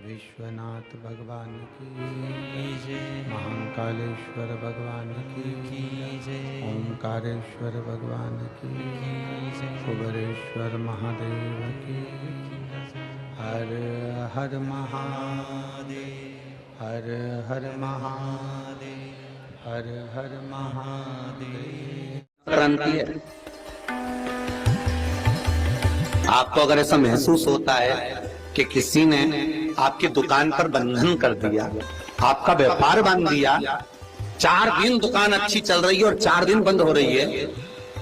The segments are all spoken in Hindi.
विश्वनाथ भगवान की जय, महाकालेश्वर भगवान की जय, ओंकारेश्वर भगवान की जय, कुबेरेश्वर महादेव की हर हर महादेव, हर हर महादेव, हर हर महादेव। क्रांति है। आपको अगर ऐसा महसूस होता है कि किसी ने आपकी दुकान पर बंधन कर दिया, आपका व्यापार बांध दिया, 4 दिन दुकान अच्छी चल रही है और 4 दिन बंद हो रही है,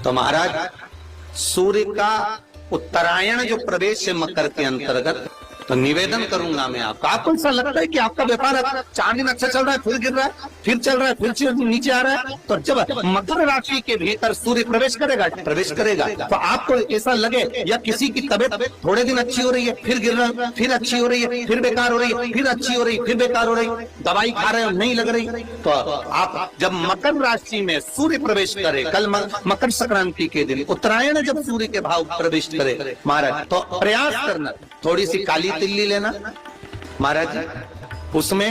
तो महाराज सूर्य का उत्तरायण जो प्रवेश है मकर के अंतर्गत, तो निवेदन करूंगा मैं आपको ऐसा लगता है कि आपका व्यापार 4 दिन अच्छा चल रहा है, फिर गिर रहा है, फिर चल रहा है, फिर नीचे आ रहा है, तो जब मकर राशि के भीतर सूर्य प्रवेश करेगा तो आपको ऐसा लगे या किसी की तबीयत थोड़े दिन अच्छी हो रही है, फिर गिर रहा है, फिर अच्छी हो रही है, फिर बेकार हो रही है, फिर अच्छी हो रही है, फिर बेकार हो रही है, दवाई खा रहे हो नहीं लग रही, तो आप जब मकर राशि में सूर्य प्रवेश करे, कल मकर संक्रांति के दिन उत्तरायण जब सूर्य के भाव प्रवेश करे महाराज, तो प्रयास करना थोड़ी सी काली तिल्ली लेना महाराज, उसमें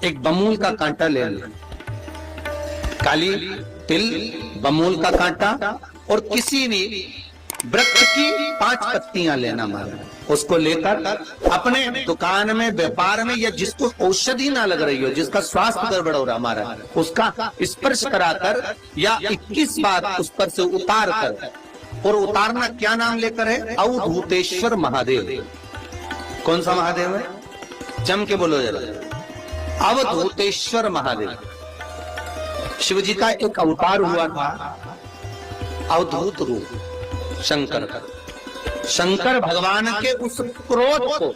एक बमूल का कांटा ले लेना, काली तिल बमूल का कांटा, और किसी भी वृक्ष की 5 पत्तियां लेना महाराज, उसको लेकर अपने दुकान में व्यापार में या जिसको औषधि ना लग रही हो, जिसका स्वास्थ्य गड़बड़ हो रहा महाराज, उसका स्पर्श कराकर या 21 बार उस पर से उतार कर, और उतारना क्या नाम लेकर है, अवधूतेश्वर महादेव। कौन सा महादेव है, जम के बोलो जरा, अवधूतेश्वर महादेव। शिव जी का एक अवतार हुआ था, अवधूत रूप शंकर का। शंकर भगवान के उस क्रोध को,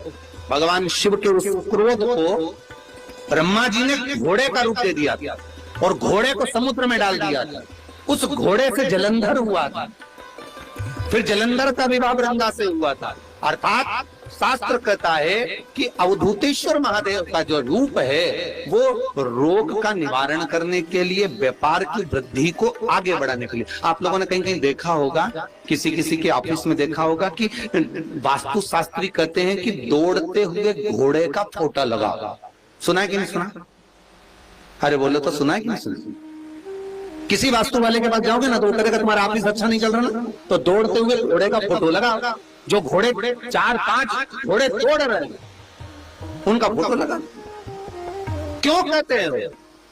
भगवान शिव के उस क्रोध को ब्रह्मा जी ने घोड़े का रूप दे दिया था और घोड़े को समुद्र में डाल दिया था। उस घोड़े से जलंधर हुआ था, फिर जलंधर का विवाह वृंदा से हुआ था। अर्थात शास्त्र कहता है कि अवधूतेश्वर महादेव का जो रूप है वो रोग का निवारण करने के लिए, व्यापार की वृद्धि को आगे बढ़ाने के लिए। आप लोगों ने कहीं कहीं देखा होगा, किसी किसी के ऑफिस में देखा होगा कि वास्तु शास्त्री कहते हैं कि दौड़ते हुए घोड़े का फोटो लगा। सुना है कि नहीं सुना? अरे बोलो तो सुना है कि नहीं सुना? किसी वास्तु वाले के पास जाओगे ना तो वो कहेगा तुम्हारा ऑफिस अच्छा नहीं चल रहा ना, तो दौड़ते हुए घोड़े का फोटो लगा। जो घोड़े 4-5 घोड़े तोड़ रहे हैं उनका फोटो लगा। क्यों कहते हैं?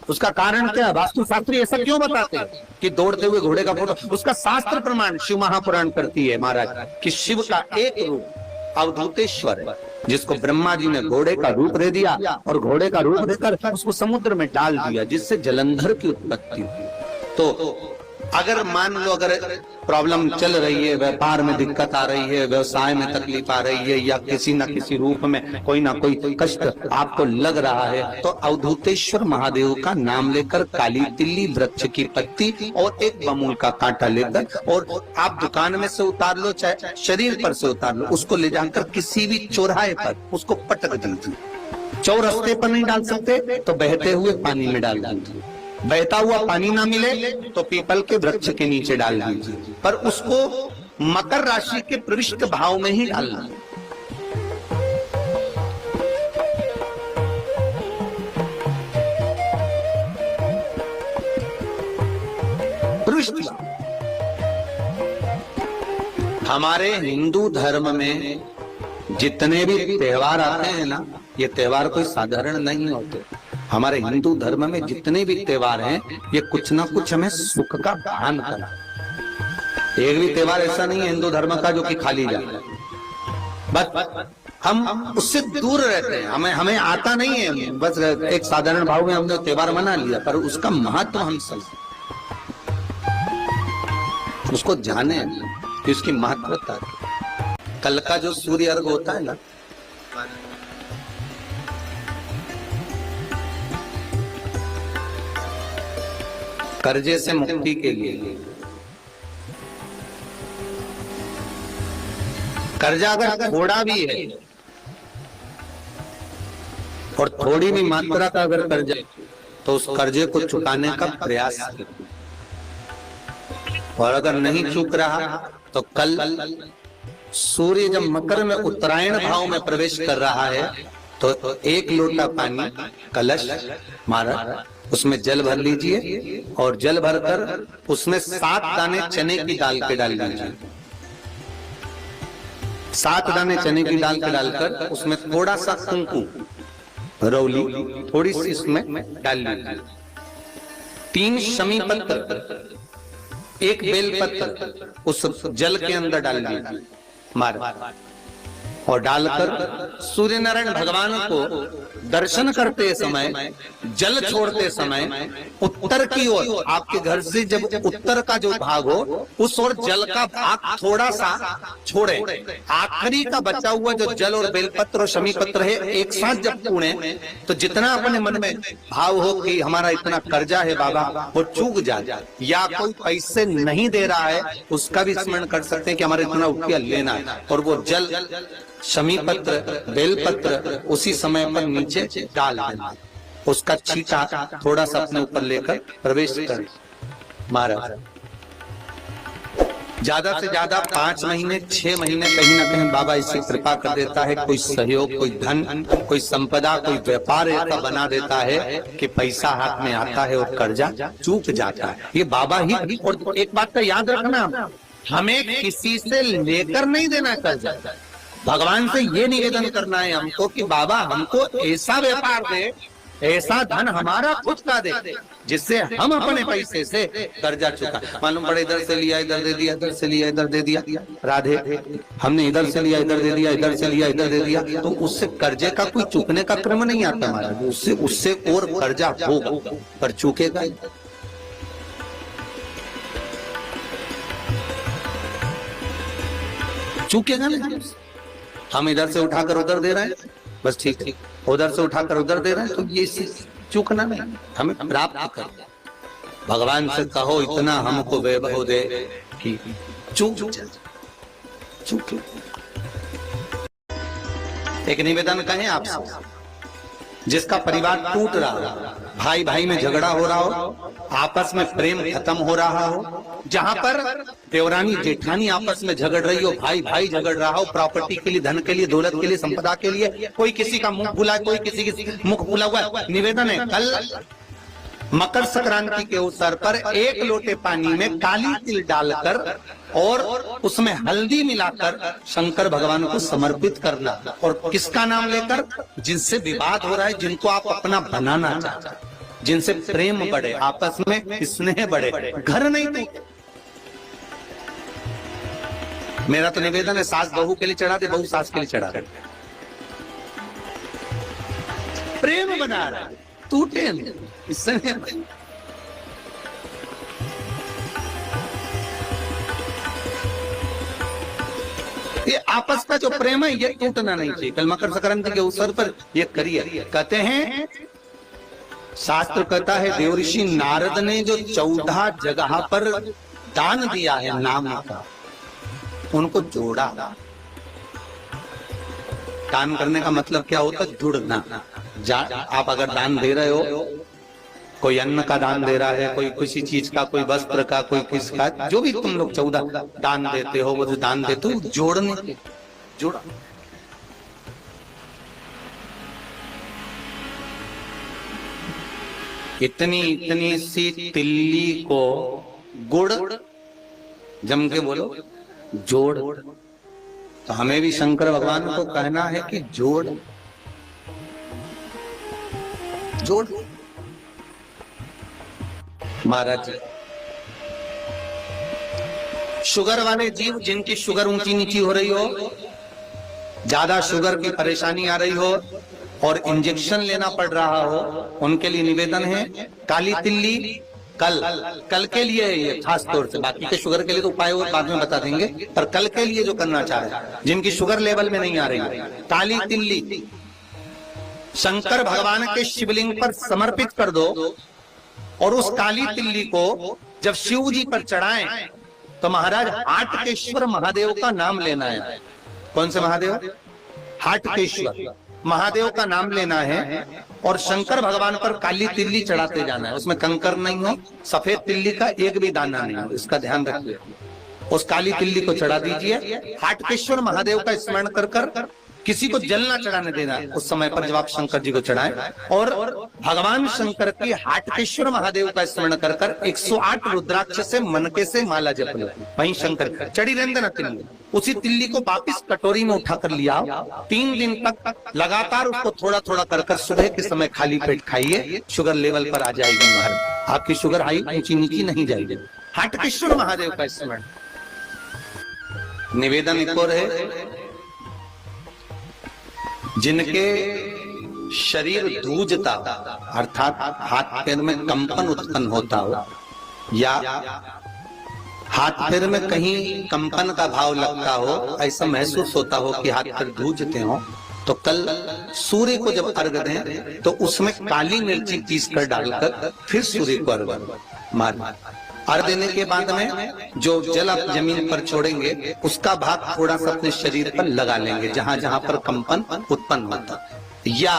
उसका कारण क्या? वास्तु शास्त्री ऐसा क्यों बताते हैं कि दौड़ते हुए घोड़े का फोटो? उसका शास्त्र प्रमाण शिव महापुराण करती है महाराज कि शिव का एक रूप अवधूतेश्वर है, जिसको ब्रह्मा जी ने घोड़े का रूप दे दिया और घोड़े का रूप देकर उसको समुद्र में डाल दिया, जिससे जलंधर की उत्पत्ति हुई। तो अगर मान लो अगर प्रॉब्लम चल रही है, व्यापार में दिक्कत आ रही है, व्यवसाय में तकलीफ आ रही है, या किसी न किसी रूप में कोई ना कोई कष्ट आपको लग रहा है, तो अवधूतेश्वर महादेव का नाम लेकर काली तिल्ली, वृक्ष की पत्ती और एक बमूल का कांटा लेकर, और आप दुकान में से उतार लो चाहे शरीर पर से उतार लो, उसको ले जाकर किसी भी चौराहे पर उसको पटक दीजिए। चौरस्ते पर नहीं डाल सकते तो बहते हुए पानी में डाल दीजिए। बहता हुआ पानी ना मिले तो पीपल के वृक्ष के नीचे डाल दीजिए, पर उसको मकर राशि के प्रविष्ट भाव में ही डालना। प्रविष्ट हमारे हिंदू धर्म में जितने भी त्योहार आते हैं ना, ये त्योहार कोई साधारण नहीं होते। हमारे हिंदू धर्म में जितने भी त्योहार हैं, ये कुछ ना कुछ हमें सुख का भान करा। एक भी त्योहार ऐसा नहीं है हिंदू धर्म का जो कि खाली जाए, बस हम उससे दूर रहते हैं, हमें आता नहीं है, बस एक साधारण भाव में हमने त्योहार मना लिया, पर उसका महत्व हम समझे, उसको जाने कि उसकी महत्वता। कल का जो सूर्य अर्घ होता है ना, कर्जे से मुक्ति के लिए, कर्जा अगर थोड़ा भी है और थोड़ी भी मात्रा का अगर कर्जा, तो उस कर्जे को चुकाने का प्रयास करें। और अगर नहीं चूक रहा तो कल सूर्य जब मकर में उत्तरायण भाव में प्रवेश कर रहा है तो 1 लोटा पानी कलश महाराज, उसमें जल भर लीजिए और जल भरकर उसमें 7 दाने चने की दाल के डाल दीजिए। 7 दाने चने की दाल के डालकर उसमें थोड़ा सा कुंकुम रौली थोड़ी सी इसमें डाल लीजिए। 3 शमी पत्र, 1 बेल पत्र उस जल के अंदर डाल दीजिए महाराज, और डालकर सूर्य नारायण भगवान को दर्शन करते समय, जल छोड़ते समय उत्तर की ओर, आपके घर से जब उत्तर का जो भाग हो उस ओर जल का भाग थोड़ा सा छोड़े। आखिरी का बचा हुआ जो जल और बेलपत्र और शमी पत्र है एक साथ जब पूणे तो जितना अपने मन में भाव हो कि हमारा इतना कर्जा है बाबा, वो चूक जाए, या कोई पैसे नहीं दे रहा है उसका भी स्मरण कर सकते हैं कि हमारा इतना रुपया लेना है, और वो जल शमी पत्र बेलपत्र उसी समय पर नीचे डाल देना, उसका छींटा थोड़ा सा अपने ऊपर लेकर प्रवेश करें महाराज। ज्यादा से ज्यादा 5 महीने 6 महीने कहीं ना कहीं बाबा इससे कृपा कर देता है, कोई सहयोग, कोई धन, कोई संपदा, कोई व्यापार ऐसा बना देता है कि पैसा हाथ में आता है और कर्जा चूक जाता है। ये बाबा ही। और एक बात का याद रखना, हमें किसी से लेकर नहीं देना कर्जा, भगवान से ये निवेदन करना है हमको कि बाबा हमको ऐसा व्यापार दे, ऐसा धन हमारा खुद का दे जिससे हम अपने पैसे से कर्जा चुका। मालूम पड़े इधर से लिया इधर दे दिया, इधर से लिया इधर दे दिया, राधे हमने इधर से लिया इधर दे दिया, इधर से लिया इधर दे दिया, तो उससे कर्जे का कोई चुकने का क्रम नहीं आता महाराज, उससे और कर्जा होगा पर चुकेगा। चूकेगा नहीं। हम इधर से उठाकर उधर दे रहे हैं, बस ठीक ठीक, उधर से उठाकर उधर दे रहे हैं, तो ये चूकना नहीं, हमें प्राप्त कर। भगवान से कहो इतना हमको वैभव दे कि चूक। एक निवेदन कहें आपसे, जिसका परिवार टूट रहा हो, भाई भाई में झगड़ा हो रहा हो, आपस में प्रेम खत्म हो रहा हो, जहां पर देवरानी जेठानी आपस में झगड़ रही हो, भाई भाई झगड़ रहा हो, प्रॉपर्टी के लिए, धन के लिए, दौलत के लिए, संपदा के लिए, कोई किसी का मुंह खुला, कोई किसी की मुख खुला हुआ। निवेदन है, कल मकर संक्रांति के अवसर पर 1 लोटे पानी में काली तिल डालकर और उसमें हल्दी मिलाकर शंकर भगवान को समर्पित करना, और किसका नाम लेकर? जिनसे विवाद हो रहा है, जिनको आप अपना बनाना चाहते हैं, जिनसे प्रेम बढ़े, आपस में स्नेह बढ़े, घर नहीं टूटे। मेरा तो निवेदन है, सास बहू के लिए चढ़ा दे, बहू सास के लिए चढ़ा दे, प्रेम बना रहा है, टूटे नहीं, इससे नहीं। ये आपस का जो प्रेम है ये टूटना नहीं चाहिए। कल मकर संक्रांति के अवसर पर ये करिए। कहते हैं, शास्त्र कहता है, देवऋषि नारद ने जो 14 जगह पर दान दिया है नाम का, उनको जोड़ा। दान करने का मतलब क्या होता है? जुड़ना। आप अगर दान दे रहे हो, कोई अन्न का दान दे रहा है, कोई किसी चीज का, कोई वस्त्र का, कोई किसका, जो भी तुम लोग 14 दान देते हो, वो जो दान देते हो जोड़ने के, जोड़ा। इतनी सी तिल्ली को गुड़, जम के बोलो, जोड़। तो हमें भी शंकर भगवान को कहना है कि जोड़ जोड़। महाराज जी, शुगर वाले जीव जिनकी शुगर ऊंची नीची हो रही हो, ज्यादा शुगर की परेशानी आ रही हो और इंजेक्शन लेना पड़ रहा हो, उनके लिए निवेदन है, काली तिल्ली कल के लिए है ये खास तौर से, बाकी के शुगर के लिए तो उपाय और बाद में बता देंगे, पर कल के लिए जो करना चाह रहे हैं, जिनकी शुगर लेवल में नहीं आ रही, काली तिल्ली शंकर भगवान के शिवलिंग पर समर्पित कर दो, और उस काली तिल्ली को जब शिव जी पर चढ़ाएं तो महाराज हाटकेश्वर महादेव का नाम लेना है। कौन से महादेव? हाटकेश्वर महादेव का नाम लेना है, और शंकर भगवान पर काली तिल्ली चढ़ाते जाना है। उसमें कंकर नहीं हो, सफेद तिल्ली का एक भी दाना नहीं हो, इसका ध्यान रखिए। उस काली तिल्ली को चढ़ा दीजिए, हाटकेश्वर महादेव का स्मरण कर किसी को जल ना चढ़ाने देना उस समय पर जब आप शंकर जी को चढ़ाएं। और भगवान शंकर की हाटकेश्वर महादेव का स्मरण कर कर 108 रुद्राक्ष से मनके से माला जप लो। वहीं शंकर चढ़ी रहने देना तिल्ली, उसी तिल्ली को वापिस कटोरी में उठा कर लिया। 3 दिन तक लगातार उसको थोड़ा थोड़ा कर कर सुबह के समय खाली पेट खाइए, शुगर लेवल पर आ जाएगी महाराज, आपकी शुगर हाई ऊंची नीची नहीं जाएगी। हाटकेश्वर महादेव का स्मरण। निवेदन एक और है, जिनके शरीर धूजता अर्थात हाथ पैर में कंपन उत्पन्न होता हो या हाथ पैर में कहीं कंपन का भाव लगता हो, ऐसा महसूस होता हो कि हाथ पैर धूजते हो, तो कल सूर्य को जब अर्घ दें तो उसमें काली मिर्ची पीस कर डालकर फिर सूर्य को अर्घ मार। अर्घ देने के बाद में जो जल आप जमीन पर छोड़ेंगे उसका भाग थोड़ा सा अपने शरीर पर लगा लेंगे जहां जहां पर कंपन उत्पन्न होता। या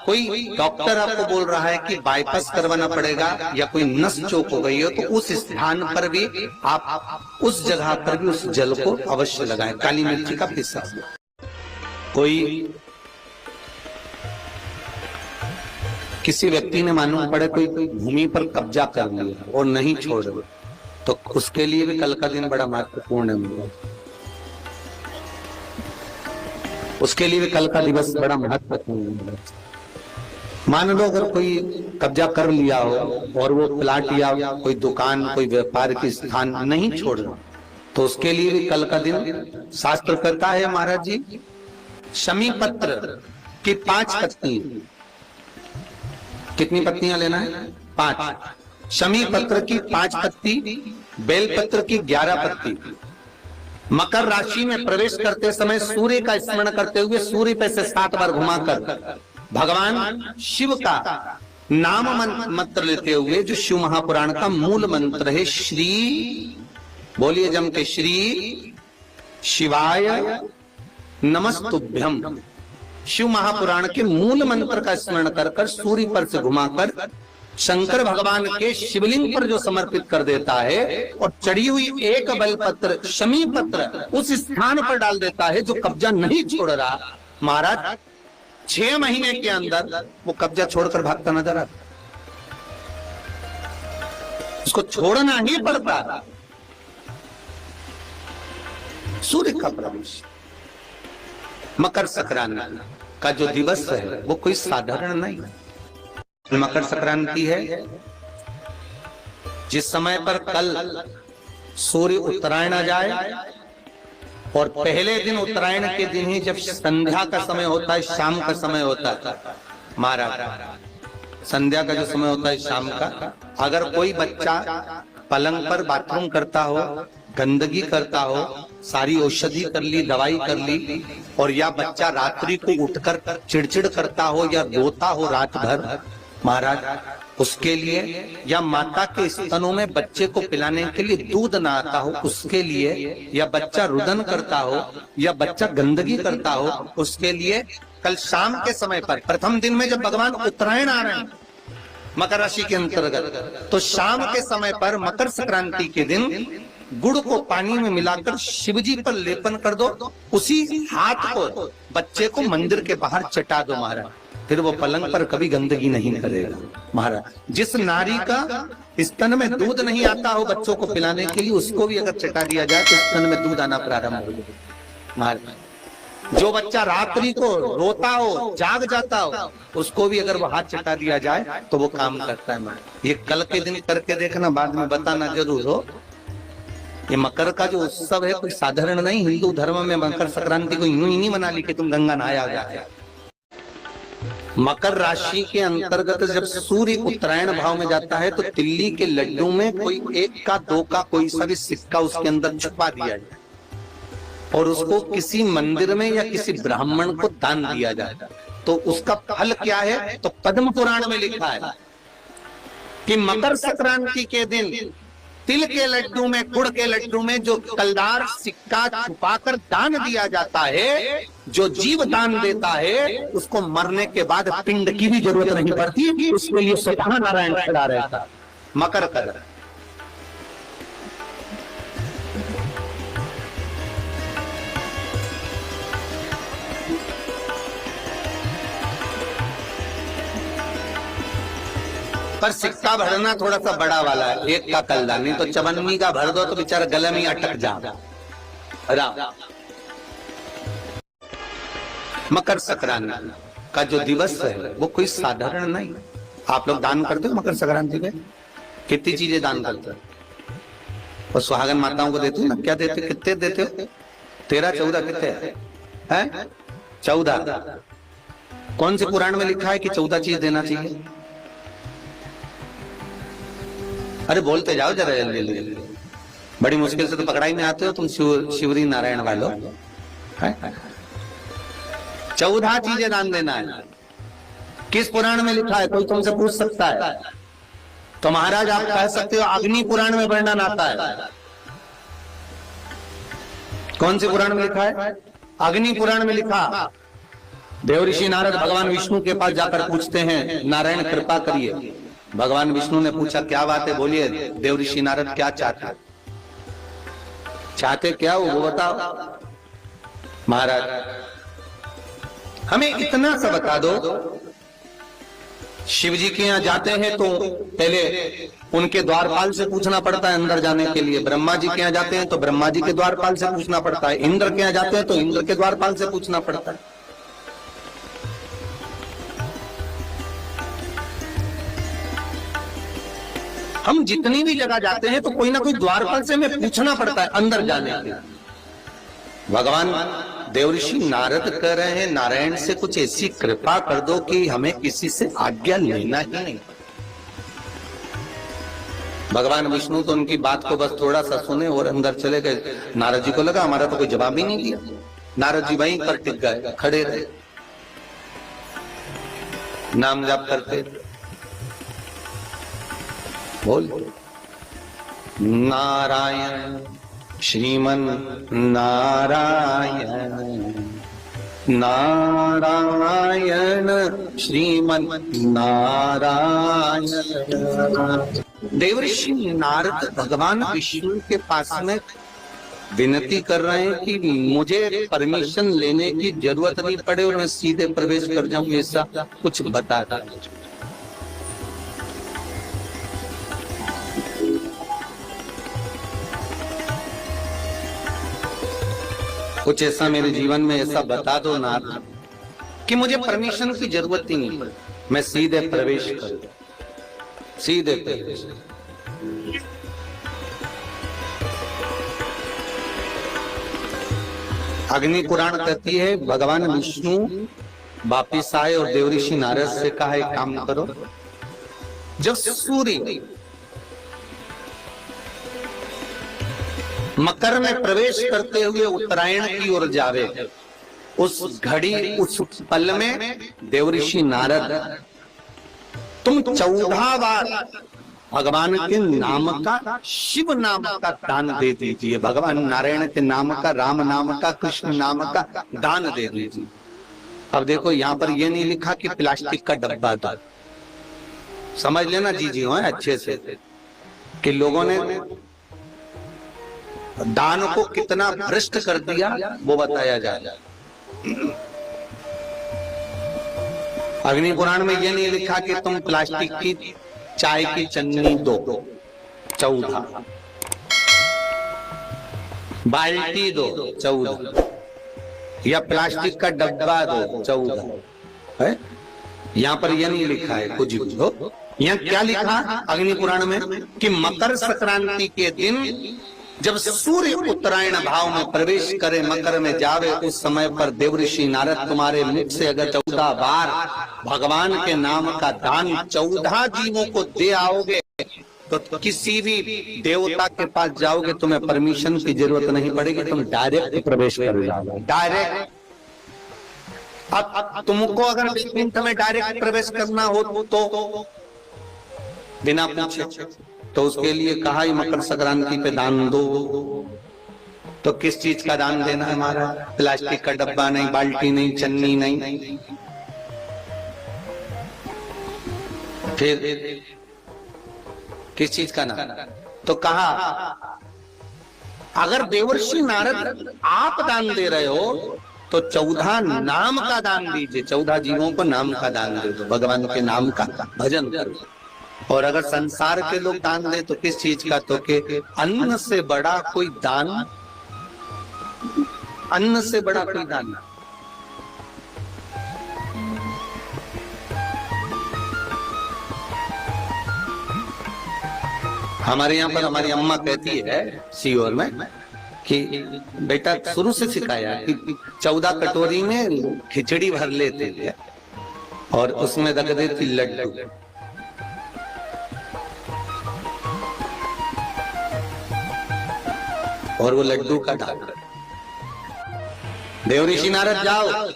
कोई डॉक्टर आपको बोल रहा है कि बाईपास करवाना पड़ेगा या कोई नस चोक हो गई हो, तो उस स्थान पर भी आप उस जगह पर भी उस जल को अवश्य लगाएं, काली मिर्ची का पिसा। कोई किसी व्यक्ति ने मालूम पड़े कोई भूमि पर कब्जा कर लिया और नहीं छोड़ रहे, तो उसके लिए भी कल का दिन बड़ा महत्वपूर्ण है। उसके लिए भी कल का दिवस बड़ा महत्वपूर्ण है। मान लो अगर कोई कब्जा कर लिया हो और वो प्लाट या कोई दुकान कोई व्यापार की स्थान नहीं छोड़ रहा, तो उसके लिए भी कल का दिन शास्त्र कहता है महाराज जी, शमी पत्र की 5 पत्नी, कितनी पत्नियां लेना है? 5। शमी पत्र की 5 पत्ती, बेल पत्र की 11 पत्ती। मकर राशि में प्रवेश करते समय सूर्य का स्मरण करते हुए सूर्य पे से 7 बार घुमाकर भगवान शिव का नाम मंत्र लेते हुए, जो शिव महापुराण का मूल मंत्र है, श्री बोलिए जम के, श्री शिवाय नमस्तुभ्यम, शिव महापुराण के मूल मंत्र का स्मरण कर कर सूर्य पर से घुमाकर शंकर भगवान के शिवलिंग पर जो समर्पित कर देता है और चढ़ी हुई एक बेलपत्र शमी पत्र उस स्थान पर डाल देता है जो कब्जा नहीं छोड़ रहा, महाराज 6 महीने के अंदर वो कब्जा छोड़कर भागता नजर आता। उसको छोड़ना ही पड़ता। सूर्य का प्रवेश, मकर संक्रांति का जो दिवस है वो कोई साधारण नहीं है। मकर संक्रांति है जिस समय पर कल सूर्य उत्तरायण आ जाए और पहले दिन उत्तरायण के दिन ही जब संध्या का समय होता है, शाम का समय होता है महाराज, संध्या का जो समय होता है शाम का, अगर कोई बच्चा पलंग पर बाथरूम करता हो, गंदगी करता हो, सारी औषधि कर ली, दवाई कर ली, और या बच्चा रात्रि को उठकर चिड़चिड़ करता हो या रोता हो रात भर महाराज, उसके लिए, या माता के स्तनों में बच्चे को पिलाने के लिए दूध ना आता हो उसके लिए, या बच्चा रुदन करता हो या बच्चा गंदगी करता हो उसके लिए, कल शाम के समय पर प्रथम दिन में जब भगवान उत्तरायण आ रहे हैं मकर राशि के अंतर्गत, तो शाम के समय पर मकर संक्रांति के दिन गुड़ को पानी में मिलाकर शिवजी पर लेपन कर दो, उसी हाथ को बच्चे को मंदिर के बाहर चटा दो महाराज, फिर वो पलंग पर कभी गंदगी नहीं करेगा महाराज। जिस नारी का स्तन में दूध नहीं आता हो बच्चों को पिलाने के लिए, उसको भी अगर चटा दिया जाए तो स्तन में दूध आना प्रारंभ हो जाए महाराज। जो बच्चा रात्रि को रोता हो, जाग जाता हो, उसको भी अगर वो हाथ चटा दिया जाए तो वो काम करता है महाराज। ये कल के दिन करके देखना, बाद में बताना जरूर हो। ये मकर का जो उत्सव है कोई साधारण नहीं। हिंदू धर्म में मकर संक्रांति को यूं ही नहीं मना ली कि तुम गंगा नहाया जाए। मकर राशि के अंतर्गत जब सूर्य उत्तरायण भाव में जाता है तो तिल्ली के लड्डू में कोई 1 का 2 का कोई सा भी सिक्का उसके अंदर छुपा दिया जाए और उसको किसी मंदिर में या किसी ब्राह्मण को दान दिया जाए, तो उसका फल क्या है? तो पद्म पुराण में लिखा है कि मकर संक्रांति के दिन तिल के लड्डू में, गुड़ के लड्डू में जो कलदार सिक्का छुपाकर दान दिया जाता है, जो जीव दान देता है उसको मरने के बाद पिंड की भी जरूरत नहीं पड़ती, उसके लिए स्वतः नारायण खड़ा रहता। मकर कर पर सिक्का भरना थोड़ा सा बड़ा वाला है, 1 का कलदा, नहीं तो चवन्नी का भर दो तो बेचारा गले में अटक जाएगा। मकर संक्रांति का जो दिवस है वो कोई साधारण नहीं। आप लोग दान करते हो मकर संक्रांति पे? कितनी चीजें दान करते हो? और सुहागन माताओं को देते हो ना, क्या देते, कितने देते हो? 13 14 कितने हैं? 14। कौन से पुराण में लिखा है कि 14 चीज देना चाहिए? अरे बोलते जाओ जरा जल्दी जल्दी, बड़ी मुश्किल से तो पकड़ाई में आते हो तुम शिवरी नारायण वालों। 14 चीजें दान देना है। किस पुराण में लिखा है? कोई तुमसे पूछ सकता है तो महाराज आप कह सकते हो अग्नि पुराण में वर्णन आता है। कौन से पुराण में लिखा है? अग्नि पुराण में लिखा। देवऋषि नारद भगवान विष्णु के पास जाकर पूछते हैं, नारायण कृपा करिए। भगवान विष्णु ने पूछा क्या बात है, बोलिए देवऋषि नारद क्या चाहते, चाहते क्या हो वो बताओ। महाराज हमें इतना सा बता दो, शिव जी के यहाँ जाते हैं तो पहले उनके द्वारपाल से पूछना पड़ता है अंदर जाने के लिए। ब्रह्मा जी के यहाँ जाते हैं तो ब्रह्मा जी के द्वारपाल से पूछना पड़ता है। इंद्र के यहाँ जाते हैं तो इंद्र के द्वारपाल से पूछना पड़ता है। हम जितनी भी जगह जाते हैं तो कोई ना कोई द्वारपाल से हमें पूछना पड़ता है अंदर जाने के लिए। भगवान देवऋषि नारद कह रहे हैं नारायण से कुछ ऐसी कृपा कर दो कि हमें किसी से आज्ञा लेना ही नहीं। भगवान विष्णु तो उनकी बात को बस थोड़ा सा सुने और अंदर चले गए। नारद जी को लगा हमारा तो कोई जवाब ही नहीं दिया। नारद जी वहीं पर टिक गए, खड़े रहे, नाम जाप करते। बोल नारायण श्रीमन नारायण, नारायण श्रीमन नारायण। देवऋषि नारद भगवान विष्णु के पास में विनती कर रहे हैं कि मुझे परमिशन लेने की जरूरत नहीं पड़े और मैं सीधे प्रवेश कर जाऊं, ऐसा कुछ बता दो। कुछ ऐसा मेरे जीवन में ऐसा बता दो ना कि मुझे परमिशन की जरूरत ही नहीं, मैं सीधे प्रवेश करूं, सीधे प्रवेश। अग्नि पुराण कहती है भगवान विष्णु वापिस आए और देवऋषि नारद से कहा एक काम करो, जब सूर्य मकर में प्रवेश करते हुए उत्तरायण की ओर जावे, उस घड़ी उस पल में देवऋषि नारद तुम 14 बार भगवान के नाम का, शिव नाम का दान दे दीजिए। भगवान नारायण के नाम का, राम नाम का, कृष्ण नाम का दान दे दीजिए। अब देखो यहाँ पर ये नहीं लिखा कि प्लास्टिक का डब्बा दो, समझ लेना जी हो अच्छे से कि लोगों ने दान को कितना भ्रष्ट कर दिया वो बताया जाए। अग्नि पुराण में ये नहीं लिखा कि तुम प्लास्टिक की चाय की चन्नी दो 14, बाल्टी दो 14, या प्लास्टिक का डब्बा दो 14 है। यहाँ पर यह नहीं लिखा है कुछ भी हो। यहाँ क्या लिखा अग्नि पुराण में कि मकर संक्रांति के दिन जब सूर्य उत्तरायण भाव में प्रवेश करे, मकर में जावे, उस समय पर देवऋषि नारद तुम्हारे मुख से अगर 14 बार भगवान के नाम का दान 14 जीवों को दे आओगे तो किसी भी देवता के पास जाओगे तुम्हें परमिशन की जरूरत नहीं पड़ेगी, तुम डायरेक्ट प्रवेश कर जाओगे। डायरेक्ट अब तुमको अगर वैकुंठ में डायरेक्ट प्रवेश करना हो तो बिना पूछे, तो उसके लिए कहा ही मकर संक्रांति पे दान दो। तो किस चीज का दान देना है हमारा? प्लास्टिक का डब्बा नहीं, बाल्टी नहीं, चन्नी नहीं, फिर किस चीज का नाम? तो कहा अगर देवर्षि नारद आप दान दे रहे हो तो 14 नाम का दान दीजिए, 14 जीवों को नाम का दान दे दो, भगवान के नाम का भजन करो। और अगर संसार के लोग दान दे तो किस चीज का, तो के अन्न से बड़ा कोई दान, अन्न से बड़ा कोई दान। हमारे यहाँ पर हमारी अम्मा कहती है सीहोर में कि बेटा शुरू से सिखाया कि 14 कटोरी में खिचड़ी भर लेते थे और उसमें रख देती लड्डू, और वो लड्डू का दान। देवऋषि नारद जाओ,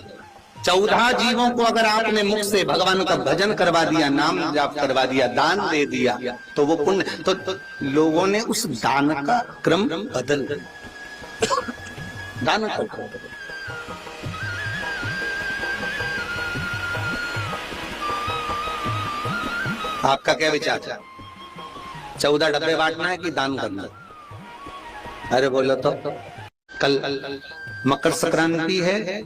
14 जीवों को अगर आपने मुख से भगवान का भजन करवा दिया, नाम जाप करवा दिया, दान दे दिया, तो वो पुण्य। तो लोगों ने उस दान का क्रम बदल दिया, दान का क्रम। आपका क्या विचार है? 14 डब्बे बांटना है कि दान करना? अरे बोलो तो। कल मकर संक्रांति है,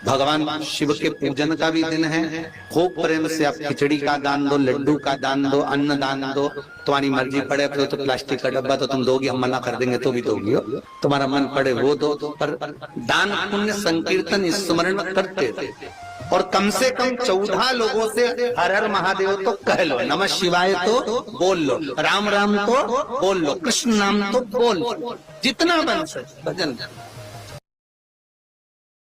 भगवान शिव के पूजन का भी दिन है। खूब प्रेम से आप खिचड़ी का दान दो, लड्डू का दान दो, अन्न दान दो, तुम्हारी मर्जी पड़े तो प्लास्टिक का डब्बा तो तुम दोगी, हम मना कर देंगे तो भी दोगी हो, तुम्हारा मन पड़े वो दो। पर दान पुण्य संकीर्तन स्मरण करते थे, और कम से कम 14 लोगों से हर हर महादेव तो कह लो, नमः शिवाय तो बोल लो, राम राम तो बोल लो, कृष्ण नाम तो बोल लो, जितना बन सके भजन।